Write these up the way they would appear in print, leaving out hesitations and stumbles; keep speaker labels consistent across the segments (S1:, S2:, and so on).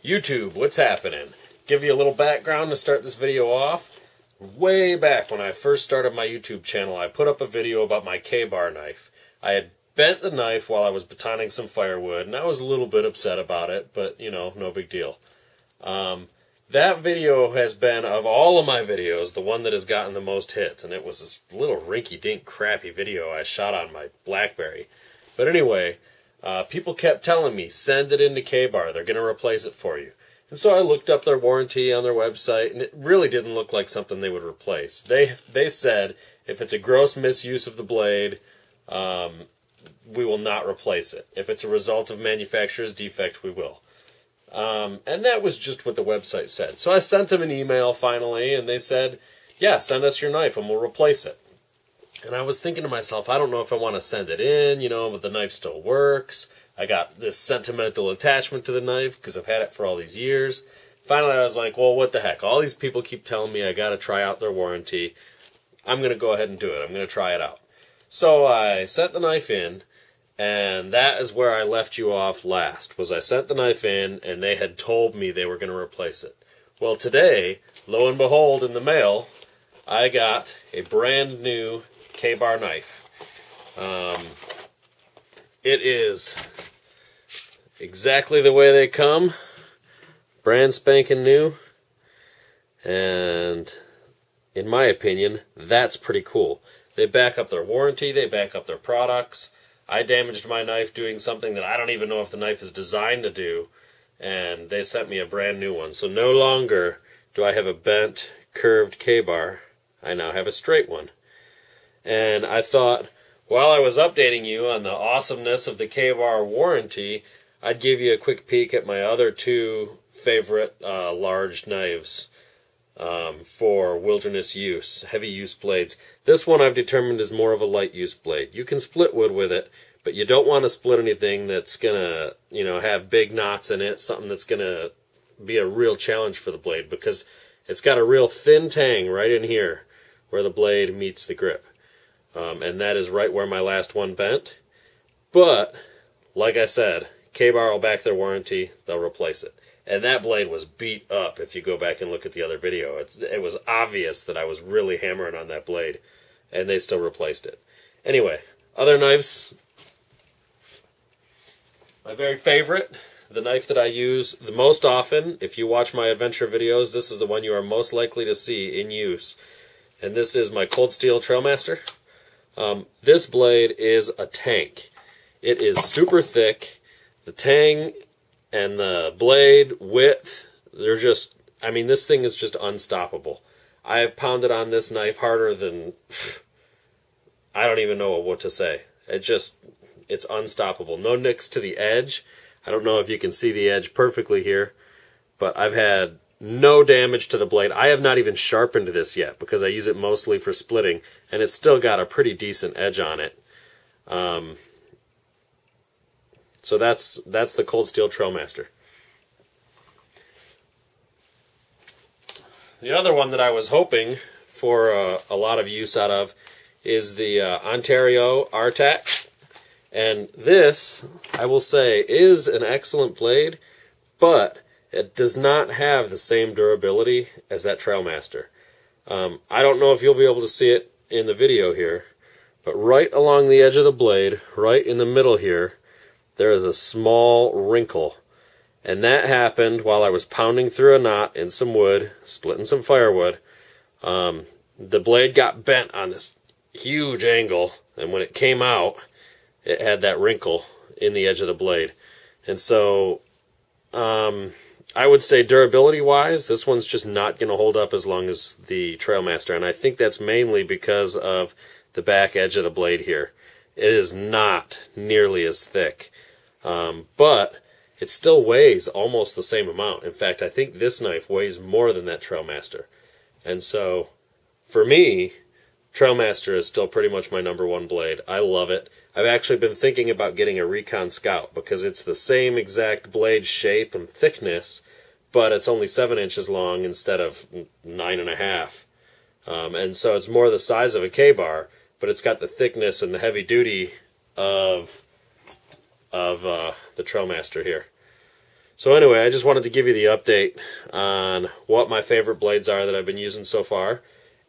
S1: YouTube, what's happening? Give you a little background to start this video off. Way back when I first started my YouTube channel, I put up a video about my K-bar knife. I had bent the knife while I was batoning some firewood, and I was a little bit upset about it, but, you know, no big deal. That video has been, of all of my videos, the one that has gotten the most hits, and it was this little rinky-dink crappy video I shot on my BlackBerry. But anyway, people kept telling me, send it into K-bar, they're going to replace it for you. And so I looked up their warranty on their website, and it really didn't look like something they would replace. They said, if it's a gross misuse of the blade, we will not replace it. If it's a result of manufacturer's defect, we will. And that was just what the website said. So I sent them an email finally, and they said, yeah, send us your knife and we'll replace it. And I was thinking to myself, I don't know if I want to send it in, you know, but the knife still works. I got this sentimental attachment to the knife because I've had it for all these years. Finally, I was like, well, what the heck? All these people keep telling me I got to try out their warranty. I'm going to go ahead and do it. I'm going to try it out. So I sent the knife in, and that is where I left you off last, was I sent the knife in, and they had told me they were going to replace it. Well, today, lo and behold, in the mail, I got a brand new K-bar knife. It is exactly the way they come, brand spanking new, and in my opinion, that's pretty cool. They back up their warranty, they back up their products. I damaged my knife doing something that I don't even know if the knife is designed to do, and they sent me a brand new one. So no longer do I have a bent, curved K-bar, I now have a straight one. And I thought, while I was updating you on the awesomeness of the K-bar warranty, I'd give you a quick peek at my other two favorite large knives for wilderness use, heavy use blades. This one I've determined is more of a light use blade. You can split wood with it, but you don't want to split anything that's gonna, you know, have big knots in it, something that's gonna be a real challenge for the blade, because it's got a real thin tang right in here where the blade meets the grip. And that is right where my last one bent. But, like I said, K-bar will back their warranty, they'll replace it. And that blade was beat up if you go back and look at the other video. It was obvious that I was really hammering on that blade, and they still replaced it. Anyway, other knives. My very favorite, the knife that I use the most often, if you watch my adventure videos, this is the one you are most likely to see in use. And this is my Cold Steel Trailmaster. This blade is a tank. It is super thick. The tang and the blade width, they're just, I mean, this thing is just unstoppable. I have pounded on this knife harder than, I don't even know what to say. It's unstoppable. No nicks to the edge. I don't know if you can see the edge perfectly here, but I've had no damage to the blade. I have not even sharpened this yet because I use it mostly for splitting, and it's still got a pretty decent edge on it. So that's the Cold Steel Trailmaster. The other one that I was hoping for a lot of use out of is the Ontario R-tac. And this, I will say, is an excellent blade, but it does not have the same durability as that Trailmaster. I don't know if you'll be able to see it in the video here, but right along the edge of the blade, right in the middle here, there is a small wrinkle. And that happened while I was pounding through a knot in some wood, splitting some firewood. The blade got bent on this huge angle, and when it came out, it had that wrinkle in the edge of the blade. And so, I would say durability-wise, this one's just not going to hold up as long as the Trailmaster, and I think that's mainly because of the back edge of the blade here. It is not nearly as thick, but it still weighs almost the same amount. In fact, I think this knife weighs more than that Trailmaster. And so, for me, Trailmaster is still pretty much my #1 blade. I love it. I've actually been thinking about getting a Recon Scout because it's the same exact blade shape and thickness, but it's only 7 inches long instead of 9.5. And so it's more the size of a K-bar, but it's got the thickness and the heavy duty of the Trailmaster here. So anyway, I just wanted to give you the update on what my favorite blades are that I've been using so far,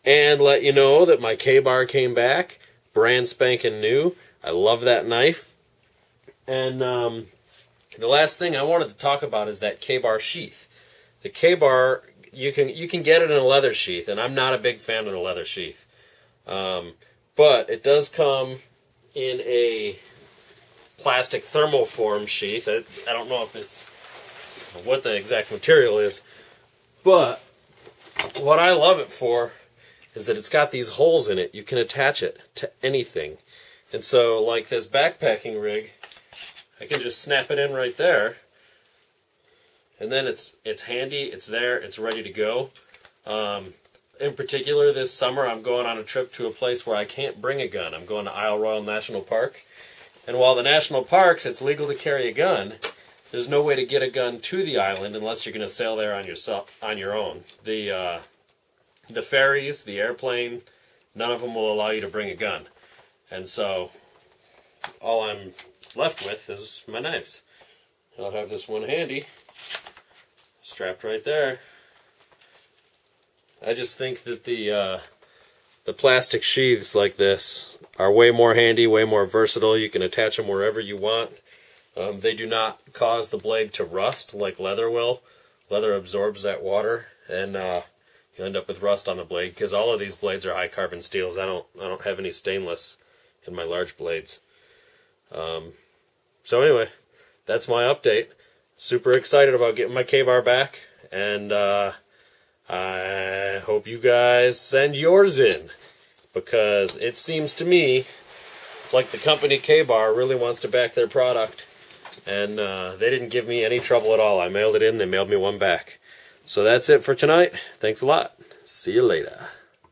S1: and let you know that my K-bar came back, brand spanking new. I love that knife. And the last thing I wanted to talk about is that K-bar sheath. The K-bar, you can get it in a leather sheath, and I'm not a big fan of the leather sheath. But it does come in a plastic thermoform sheath. I don't know if it's what the exact material is, but what I love it for is that it's got these holes in it. You can attach it to anything. And so, like this backpacking rig, I can just snap it in right there, and then it's handy, it's there, it's ready to go. In particular, this summer I'm going on a trip to a place where I can't bring a gun. I'm going to Isle Royale National Park, and while the national parks, it's legal to carry a gun, there's no way to get a gun to the island unless you're going to sail there on your own. The ferries, the airplane, none of them will allow you to bring a gun. And so all I'm left with is my knives. I'll have this one handy, strapped right there. I just think that the plastic sheaths like this are way more handy, way more versatile. You can attach them wherever you want. They do not cause the blade to rust like leather will. Leather absorbs that water, and you end up with rust on the blade, because all of these blades are high carbon steels. I don't have any stainless in my large blades. So anyway, that's my update. Super excited about getting my K-bar back, and I hope you guys send yours in, because it seems to me like the company K-bar really wants to back their product, and they didn't give me any trouble at all. I mailed it in, they mailed me one back. So that's it for tonight. Thanks a lot. See you later.